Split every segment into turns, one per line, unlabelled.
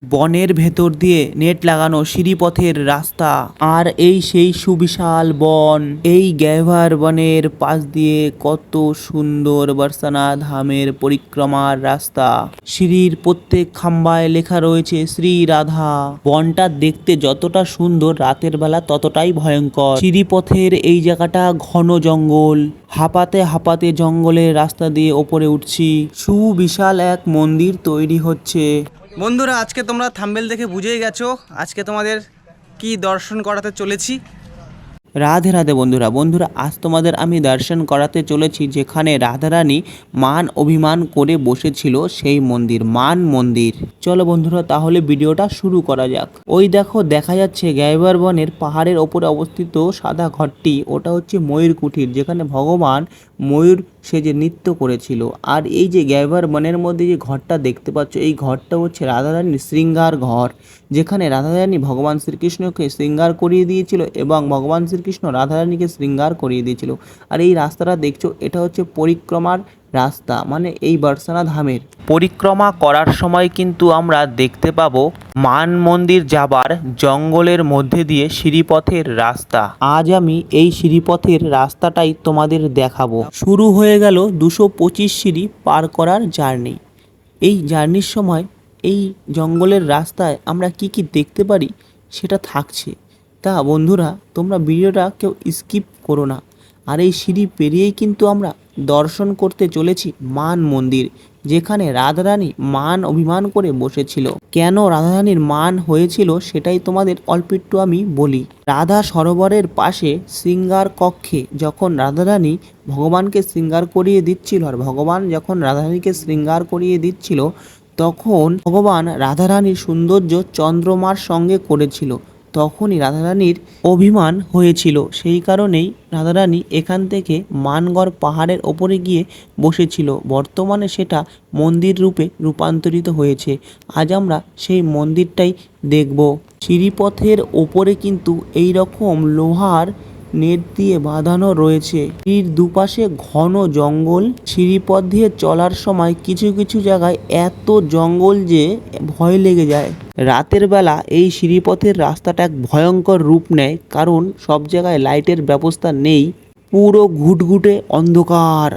বনের ভেতর দিয়ে নেট লাগানো সিঁড়িপথের রাস্তা। আর এই সেই সুবিশাল বন। এই গ্যাভার বনের পাশ দিয়ে কত সুন্দর বর্ষানা ধামের পরিক্রমার রাস্তা। সিঁড়ির প্রত্যেক খাম্বায় লেখা রয়েছে শ্রী রাধা। বনটা দেখতে যতটা সুন্দর, রাতের বেলা ততটাই ভয়ঙ্কর। সিঁড়িপথের এই জায়গাটা ঘন জঙ্গল। হাঁপাতে হাঁপাতে জঙ্গলের রাস্তা দিয়ে ওপরে উঠছি। সুবিশাল এক মন্দির তৈরি হচ্ছে।
বন্ধুরা, আজকে তোমরা থাম্বনেল দেখে বুঝেই গেছো আজকে তোমাদের কি দর্শন করাতে চলেছি।
রাধে রাধে বন্ধুরা, আজ তোমাদের আমি দর্শন করাতে চলেছি যেখানে রাধারানী মান অভিমান করে বসেছিল, সেই মন্দির মান মন্দির। চলো বন্ধুরা, তাহলে ভিডিওটা শুরু করা যাক। ওই দেখো, দেখা যাচ্ছে গ্যাইবার বনের পাহাড়ের ওপরে অবস্থিত সাদা ঘরটি, ওটা হচ্ছে ময়ূর কুঠির, যেখানে ভগবান ময়ূর সেজে নৃত্য করেছিল। আর এই যে গ্যাইবার বনের মধ্যে যে ঘরটা দেখতে পাচ্ছ, এই ঘরটা হচ্ছে রাধারানীর শৃঙ্গার ঘর, যেখানে রাধারানী ভগবান শ্রীকৃষ্ণকে শৃঙ্গার করিয়ে দিয়েছিল এবং ভগবান শ্রীকৃষ্ণ রাধারানীকে শৃঙ্গার করিয়ে দিয়েছিল। আর এই রাস্তাটা দেখছো, এটা হচ্ছে পরিক্রমার রাস্তা, মানে এই বর্ষানা ধামের পরিক্রমা করার সময় কিন্তু আমরা দেখতে পাবো মান মন্দির যাবার জঙ্গলের মধ্যে দিয়ে সিঁড়িপথের রাস্তা। আজ আমি এই সিঁড়িপথের রাস্তাটাই তোমাদের দেখাবো। শুরু হয়ে গেল 225 সিঁড়ি পার করার জার্নি। এই জার্নির সময় এই জঙ্গলের রাস্তায় আমরা কি কি দেখতে পারি সেটা থাকছে। তা বন্ধুরা, তোমরা ভিডিওটা কেউ স্কিপ করো না। আর এই সিঁড়ি পেরিয়েই কিন্তু আমরা দর্শন করতে চলেছি মান মন্দির, যেখানে রাধারানী মান অভিমান করে বসেছিল। কেন রাধারানীর মান হয়েছিল সেটাই তোমাদের অল্প একটু আমি বলি। রাধা সরোবরের পাশে শৃঙ্গার কক্ষে যখন রাধারানী ভগবানকে শৃঙ্গার করিয়ে দিচ্ছিল, আর ভগবান যখন রাধারানীকে শৃঙ্গার করিয়ে দিচ্ছিল, তখন ভগবান রাধারানীর সৌন্দর্য চন্দ্রমার সঙ্গে করেছিল। তখনই রাধারানীর অভিমান হয়েছিল। সেই কারণেই রাধারানী এখান থেকে মানগড় পাহাড়ের ওপরে গিয়ে বসেছিল। বর্তমানে সেটা মন্দির রূপে রূপান্তরিত হয়েছে। আজ আমরা সেই মন্দিরটাই দেখব। সিঁড়িপথের ওপরে কিন্তু এই রকম লোহার নেট দিয়ে বাঁধানো রয়েছে। সিঁড়ির দুপাশে ঘন জঙ্গল। সিঁড়িপথ দিয়ে চলার সময় কিছু কিছু জায়গায় এত জঙ্গল যে ভয় লেগে যায়। রাতের বেলা এই সিঁড়িপথের রাস্তাটা এক ভয়ঙ্কর রূপ নেয়, কারণ সব জায়গায় লাইটের ব্যবস্থা নেই। পুরো ঘুটঘুটে অন্ধকার।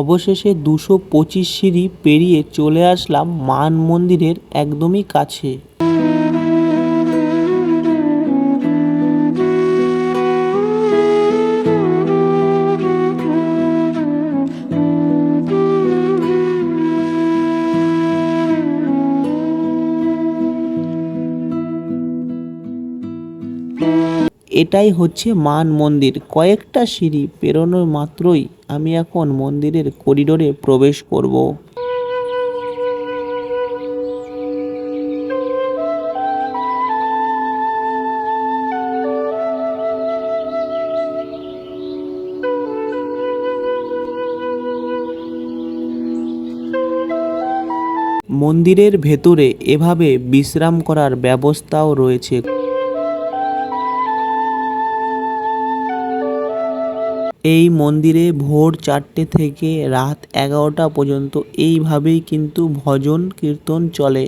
অবশেষে 225 সিঁড়ি পেরিয়ে চলে আসলাম মান মন্দিরের একদমই কাছে। এটাই হচ্ছে মান মন্দির। কয়েকটা সিঁড়ি পেরোনোর মাত্রই আমি এখন মন্দিরের করিডোরে প্রবেশ করব। মন্দিরের ভেতরে এভাবে বিশ্রাম করার ব্যবস্থাও রয়েছে। এই মন্দিরে ভোর 4টে থেকে রাত 11টা পর্যন্ত এইভাবেই কিন্তু ভজন কীর্তন চলে।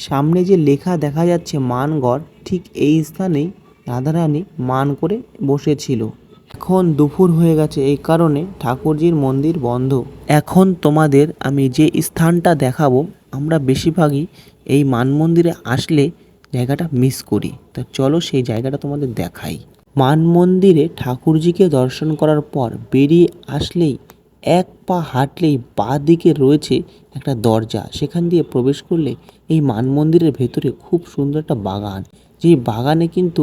সামনে যে লেখা দেখা যাচ্ছে মানগড়, ঠিক এই স্থানেই রাধারানী মান করে বসেছিল। এখন দুপুর হয়ে গেছে, এই কারণে ঠাকুরজির মন্দির বন্ধ। এখন তোমাদের আমি যে স্থানটা দেখাবো, আমরা বেশিরভাগই এই মান মন্দিরে আসলে জায়গাটা মিস করি। তা চলো সেই জায়গাটা তোমাদের দেখাই। মান মন্দিরে ঠাকুরজিকে দর্শন করার পর বেরিয়ে আসলেই এক পা হাঁটলেই বাঁ দিকে রয়েছে একটা দরজা। সেখান দিয়ে প্রবেশ করলে এই মান মন্দিরের ভেতরে খুব সুন্দর একটা বাগান, যেই বাগানে কিন্তু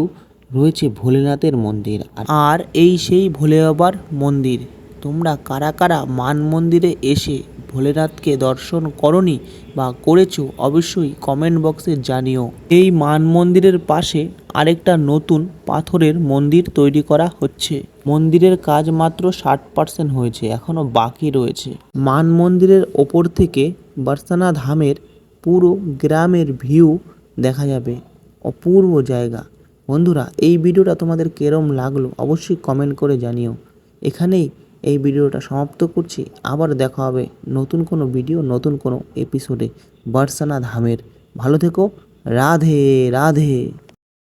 রয়েছে ভোলেনাথের মন্দির। আর এই সেই ভোলে বাবার মন্দির। তোমরা কারা কারা মান মন্দিরে এসে ভোলেনাথকে দর্শন করনি বা করেছো অবশ্যই কমেন্ট বক্সে জানিও। এই মান মন্দিরের পাশে আরেকটা নতুন পাথরের মন্দির তৈরি করা হচ্ছে। মন্দিরের কাজ মাত্র 60% হয়েছে, এখনো বাকি রয়েছে। মান মন্দিরের ওপর থেকে বরসানা ধামের পুরো গ্রামের ভিউ দেখা যাবে, অপূর্ব জায়গা। বন্ধুরা, এই ভিডিওটা তোমাদের কেরম লাগলো অবশ্যই কমেন্ট করে জানিও। এখানেই এই ভিডিওটা সমাপ্ত করছি, আবার দেখা হবে নতুন কোনো ভিডিও, নতুন কোনো এপিসোডে বরসানা ধামের। ভালো থেকো, রাধে রাধে।